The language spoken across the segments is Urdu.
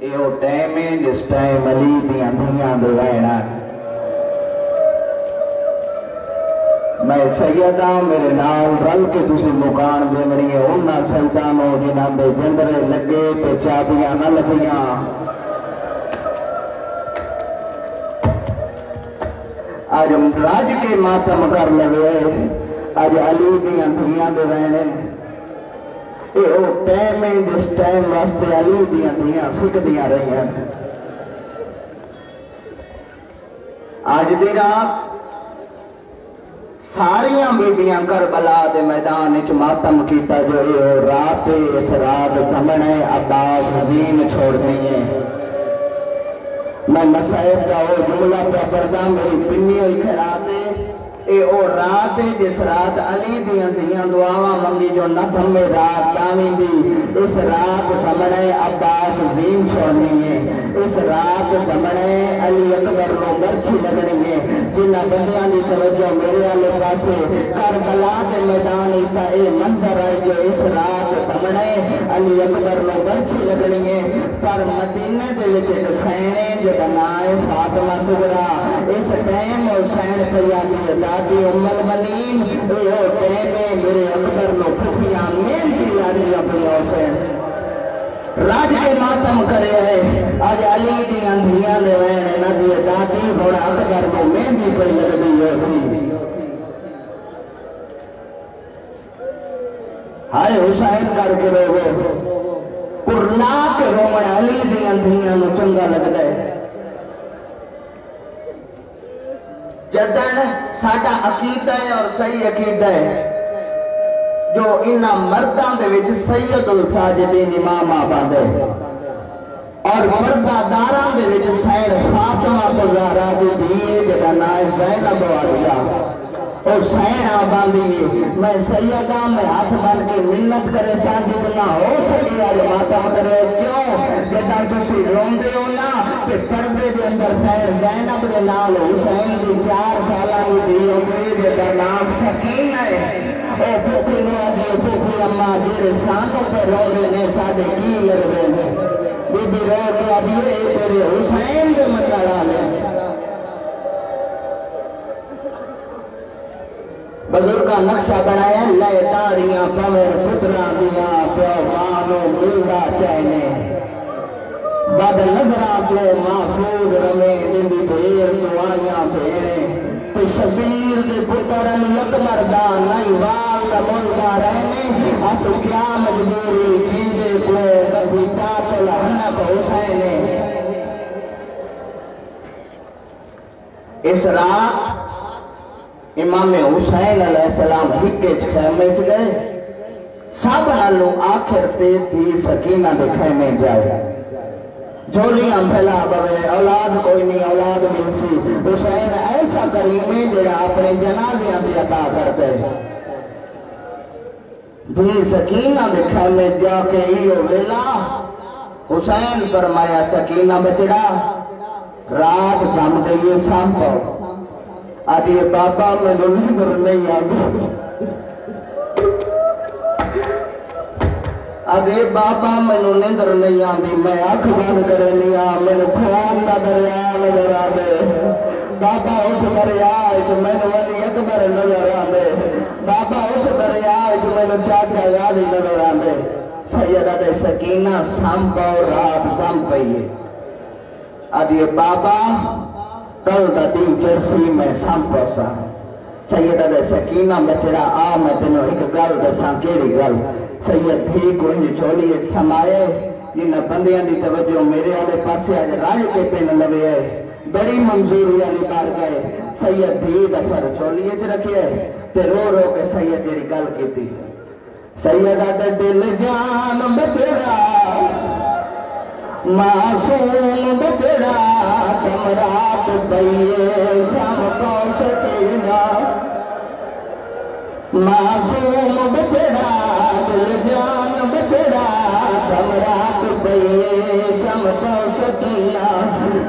یہ وہ ٹائم ہے جس ٹائم علی دیاں دھیاں دے وینا میں سیدہ میرے نال رل کے تسی مکان دے مڑی ہے انہاں سلطانوں جنہاں دے جندرے لگے تے چابیاں نہ لگیاں آج راج کے ماتم کر لگے آج علی دیاں دھیاں دے وینے اے او ٹائم ہے جس ٹائم واسطے علی دیاں دھیاں سکھ دیاں رہی ہیں آج دی رات ساریاں بیبیاں کربلا دے میدان اچ ماتم کیتا جو اے رات اس رات دھمنے عباس حزین چھوڑ دیئے میں مسائب کا وہ جملہ پہ پردہ میری پنی ہوئی کھراتے اے او رات جس رات علی دیاں دعاواں منگی جو نہ دھمے رات دامی دی اس رات دھمنے عباس حزین چھوڑنی ہے اس رات دھمنے علی اکبر نو مرچی لگنی ہے جنہ بندیاں دی توجہ میرے آلے پاسے کربلا دے میدان ایتا اے منظر آئی جو اس رات دھمنے علی اکبر نو مرچی لگنی ہے پر مدینہ دے وچ حسین جدا نائے فاطمہ صغرا اس ٹائم حسین پیادی دادی ام المنین اے او ٹائم میرے اکبر نو پھوپیاں میری لاری اپنی حسین راج کے ماتم کرے ہے آج علی دیاں دھیاں دے وینے نہ دیے دادی گھوڑا اکبر کو میں بھی پڑی لگ دی ہوسی ہائے حسین کر کے روگو کرلا کے رومن علی دیاں دھیاں نو چنگا لگ دے جدن ساڑا عقیدہ ہے اور صحیح عقیدہ ہے جو انہا مردان دے وچ سید الساجدین امام آباد ہے اور مردہ داران دے وچ سید فاطمہ کو زہرا دی دیئے جدا نائے زینب واریا اور سید آبادی میں سیدہ میں ہاتھ بن کے منت کرے سانجد نہ ہو سکے آج ماتم کرے کیوں جدا تسی روندے ہو نا کہ پردے دے اندر سید زینب دے نال حسین دی 4 سالہ دی دیئے ہوئے جدا نام سکینہ ہے اے پوپی نوادی پوپی اممہ جیرے سانتوں پہ رو دے نے سادے کی لگے دے بی بی رو کے ابھی اے تیرے حسین دے مطلع لے بزرگا نقشہ بنایا لئے داڑیاں پور پتران دیاں پیو مانو ملدہ چینے بد نظران تو محفوظ رمے دلی بھیر دعائیاں بھیرے تو شبیر دے پترن یک مردان نئی والدہ ملدہ رہنے اسو کیا مجبوری جیندے کو کبھی تاکل حنک حسینے اس رات امام حسین علیہ السلام ہکے خیمے چ گئے سب نالو آخر تے تھی سکینہ دے خیمے جائے جھولیاں پھیلا بوے اولاد کوئی نہیں اولاد ملسی حسین ایسا کریمے جڑا اپنے جنازیاں بھی عطا کرتے تھی سکینہ دے خیمے جا کے ایو ویلا حسین فرمایا سکینہ بچڑا رات جم گئی سانپو آج یہ بابا میں نندر نہیں آگا آج یہ بابا میں نندر نہیں آگی میں آنکھ بند کرے نہیں آ میں نے خون کا دریا نظر آدے بابا اس دریا جو میں نے ولی اکبر نظر آدے بابا اس دریا جو میں نے چاچا یادی نظر آدے سیدہ دے سکینہ سامپا اور رات جم پئیے آج یہ بابا کل دا دن چرسی میں سانپا سا سیدہ دے سکینہ بچڑا آ میں تینوں ایک گل دساں کیڑی گل سید بھی کو انج چولی سمائے جنہ بندیاں دی توجہ میرے آلے پاسے آج راج کے پین لوے ہے بڑی منظوری آلی بار گئے سید بھی دا سر چولی اچ رکھے تے رو رو کے سید جیڑی گل کیتی سیدہ دے دل جان بچڑا معصوم بچڑا کمرات پئیے سام کو سکینہ معصوم بچڑا دل جان بچڑا کمرات پئیے سام کو سکینہ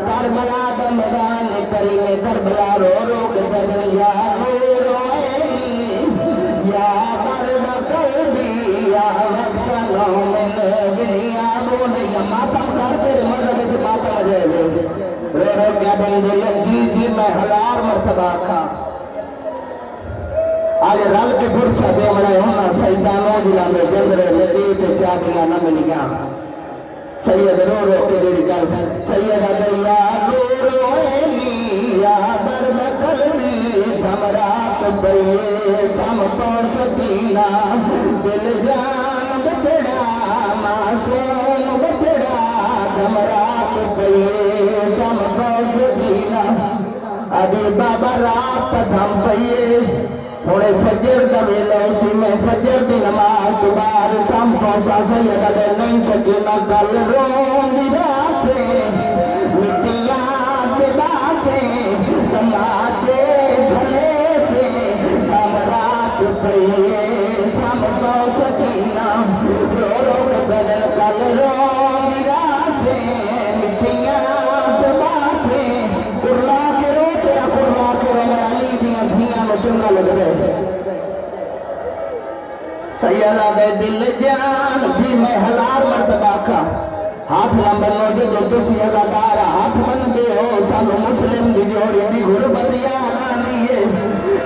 کربلا دمدان کریم کربلا رو رو کے بدن یا رو روئینی یا مرد قلبی یا وقت نومن بنیا بولی ماتم کر تیرے مدد مرتبہ کھا آج رل کے پرسہ دے مڑے ہونا سیزانوں جنہاں میں جندرے لگی تے چادریاں نہ ملیاں سید رو رو کے دیڑی گل سید دیا رو رو اینی یا درد قلبی دھمرات بئیے سم پور سکینہ دل جان بچڑا معصوم بچڑا دھمرات بئیے سم پور سکینہ ابھی بابا رات دھم پئیے ہونے فجر دا ویلے سی میں فجر دی نماز دوبار سام پہنچا سید دے نہیں سکینہ گل رون دی راسے مٹیاں کے باسے تماچے جھلے سے دمرات پئیے سام پہنچ سکینہ رو رو کے بدل گل رون دی راسے مٹیاں کے باسے کرلا کے رو تیرا کرلا کے رو علی دیاں دھیاں میں چنگا لگ رہے سیدہ دے دل جان بھی میں ہلار مرتبہ کا ہاتھ نہ بنو جو تسی ازادارا ہاتھ بن دے ہو سانو مسلم دی جوڑی دی غربت یادانی ہے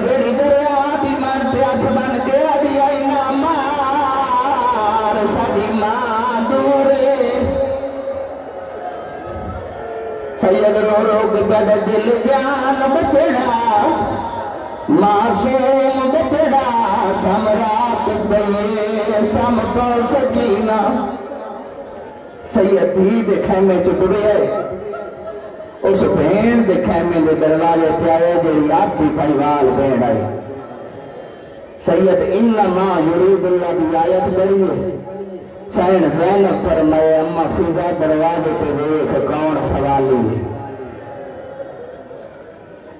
میری دریا دی من تے ہاتھ بن کے ابھی آئی نا مار ساڑی ماں دورے سید رو رو کے بد دل جان بچڑا معصوم بچڑا دھمرات بئیے سم کو سکینہ سید ہی دے خیمے چٹرے اس بھین دے خیمے دے دروازے تے آئے جڑی آتی پائیوال بھین آئی سید انما یرید اللہ دی آیت بڑی ہے سین زینب فرمائے اما فیضا دروازے تے دیکھ کون سوالی ہے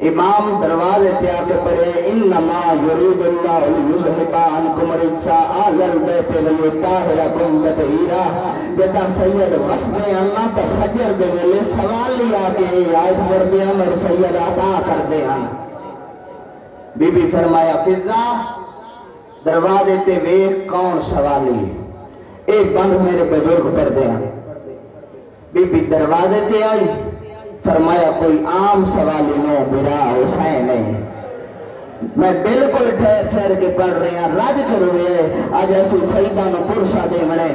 امام دروازے تے آکے پڑھے انما یرید اللہ یذہبا عنکم الرجس اہل البیت ویطہرکم تطہیرا جتا سید وسنے انا تا فجر دے ویلے سوالی آکے آیت پڑھ دیا میرے سید عطا کر دیا بی بی فرمایا فضا دروازے تے ویک کون سوالی ایک بند میرے بزرگ پڑھ دیا بی بی دروازے تے آئی فرمایا کوئی عام سوالی نو برا حسین ہے میں بالکل ٹھہر کے پڑھ رہے ہیں راج کروئے آج ایسی سیدہ نو پرشا دے منے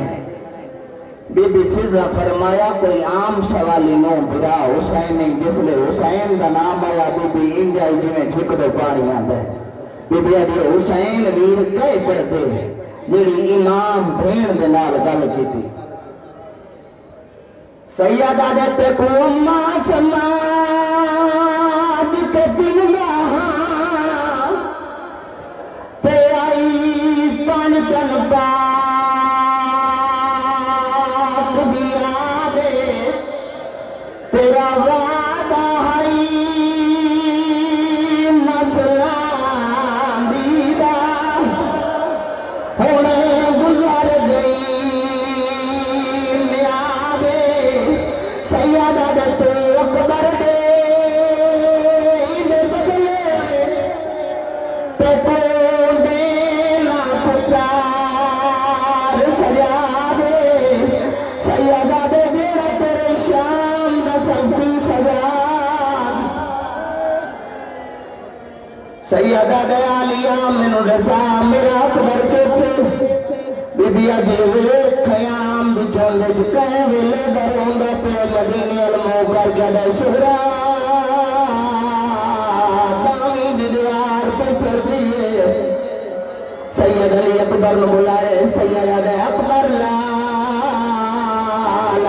بی بی فضا فرمایا کوئی عام سوالی نو برا حسین نہیں جس لے حسین دا نام آیا بی بی انجائی جی میں جھک دے پانی آدھے بی بی آدھی حسین ویر کئے پڑھ دے جیڑی امام بھین دے نال گل کی تھی سیدہ دیتے کو اممہ سماج کے دن یہاں تے آئی پان کن پاک دیا دے تیرا وعدہ ہے مسئلہ دیدہ ہونے گزر گئی سیادہ دے تو اکبر دے بدلے تے تو دینا پتار سجا دے سیادہ دے دینا تیرے شام دا سبزی سجا سیادہ دے آلیا منو رسا میرا اکبر کتے بی بیا دیوے خیام دی چوندے چکائیں ویلے درون دا پہ مدینی علمو کر گدے شہرہ دامی دی دیوار پہ چڑھ دیئے سید علی اکبر نے بلائے سید علی اکبر لال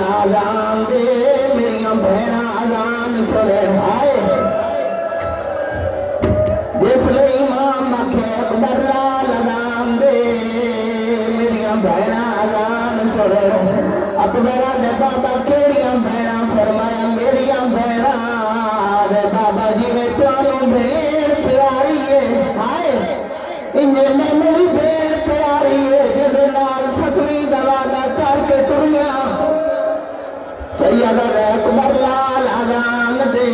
آزان دے میریاں بہنہ آزان سنے بھائے جس لئے امام مکھے اکبر لال آزان دے بہنا آزان سنے اکبرہ دے بابا کیڑیاں بہنا فرمایا میریاں بہنا دے بابا جی میں توانوں بھیر پیاری ہے آئے انجھے میں میری بھیر پیاری ہے جس نال ستویں دوادہ کر کے ٹریا سیدہ دے اکبر لال آزان دے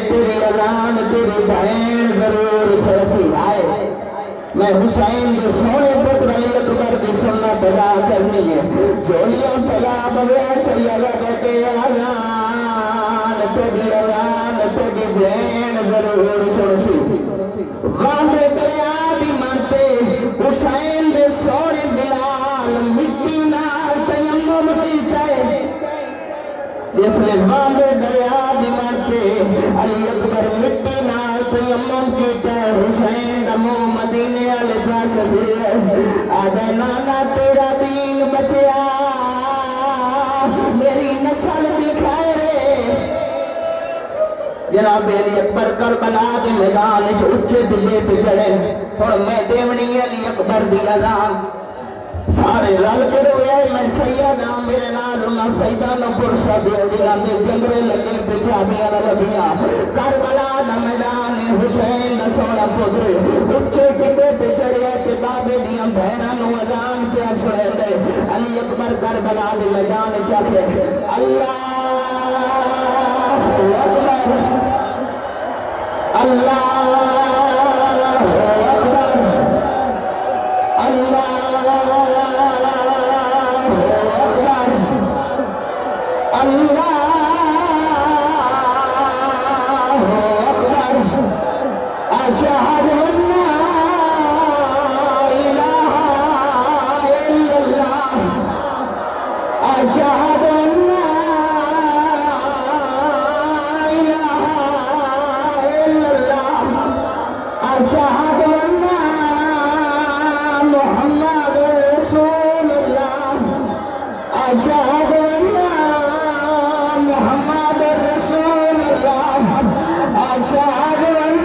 تیری آزان تیری بہن ضرور چڑھتی آئے میں حسین کے سونے پتر علی اکبر کی سنت ادا کرنی ہے جولیاں پلا بغیر سیدہ کہتے آزان تیری بہن ضرور واندے دریا دی مرتے علی اکبر مٹی نال تیمم کیتا ہے حسین دمو مدینے والے پاس پھر آدھے نانا تیرا دین بچیا میری نسل دکھائے جناب علی اکبر کربلا دے میدان جو اچھے دلے تے چڑھے اور میں دیونی علی اکبر دی اذان سارے رل کے روئے میں سیدہ میرے نال انہاں سیدہ نو پرشا دیوڑیاں دے جنگرے لگے تے چابیاں نہ لگیاں کربلا دا میدان حسین دا سونا پتر اچھے ٹبے تے چڑھے تے بابے دیاں بہناں نو اذان پیا چھوڑے دے علی اکبر کربلا دے میدان چاہے اللہ اکبر اللہ اکبر اللہ أشهد أن لا إله إلا الله أشهد أن لا إله إلا الله أشهد أن محمد رسول الله أشهد أن محمد رسول الله أشهد أن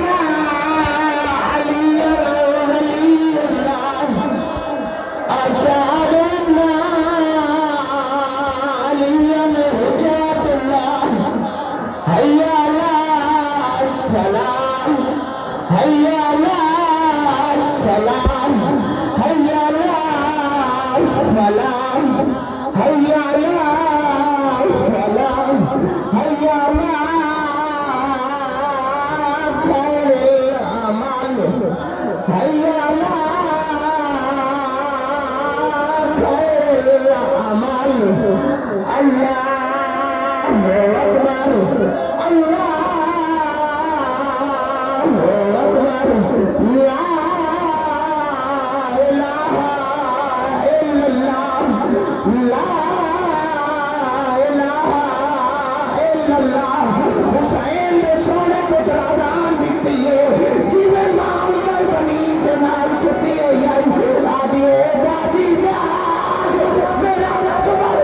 علي ولي الله أشهد أن عليا حجة الله هيا على السلام هيا على السلام هيا على الفلاح هيا على الفلاح هيا على خير الأعمال هيا على خير الأعمال الله أكبر الله أكبر لا إله إلا الله لا إله إلا الله حسین نے سونے کو ترازان دیتی ہے جیوے ماں پر بنی دنال ستی ہے یائی آدھی دادی جان میرا اکبر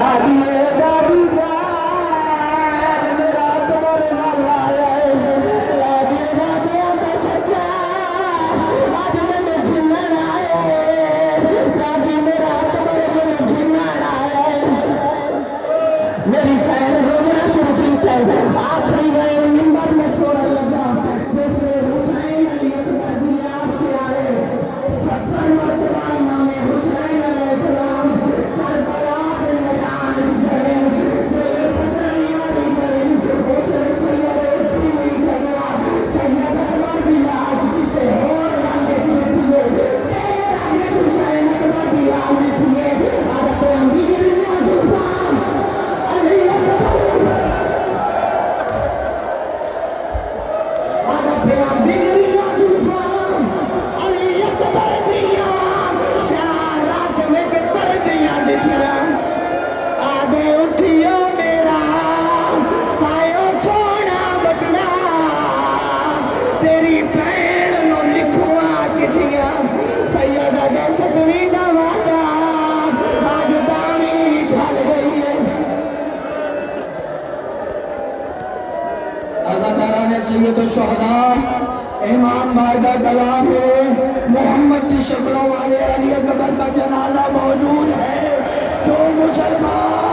آدھی دادی جان میرا اکبر اللہ ہے آدھی دادی آدھا سچا آج میں نے جنن آئے دادی میرا اکبر میں نے جنن آئے میری سین رومنا سنچیت ہے آخری گئے نمبر میں چھوڑا لگا جیسے حسین علی اکبر دنیا سے آئے 70 مرتبہ امام حسین علیہ السلام کربلا کے میدان چڑھے دل سسری والی چڑھے اسے سید اٹھی ہوئی چڑھا سید اکبر بھی لاج کسے اور رنگے چڑھتی ہے تیرے رنگے چڑھائے اکبر بھی لاج دیئے عادت امیر جلفان علی اکبر عادت امیر جلفان علی اکبر دیاں شارات میں تر دیاں دچھڑا آدھے اٹھیو میرا آئیو سونا بچنا تیری پین نو لکھوا چٹھیاں سیدہ دے 7ویں دا وعدہ آج دانی ڈھل گئی ہے عزاداران سید الشہداء امام باردہ کلام میں محمد کی شکلوں والے علی اکبر کا جنازہ موجود ہے جو مسلمان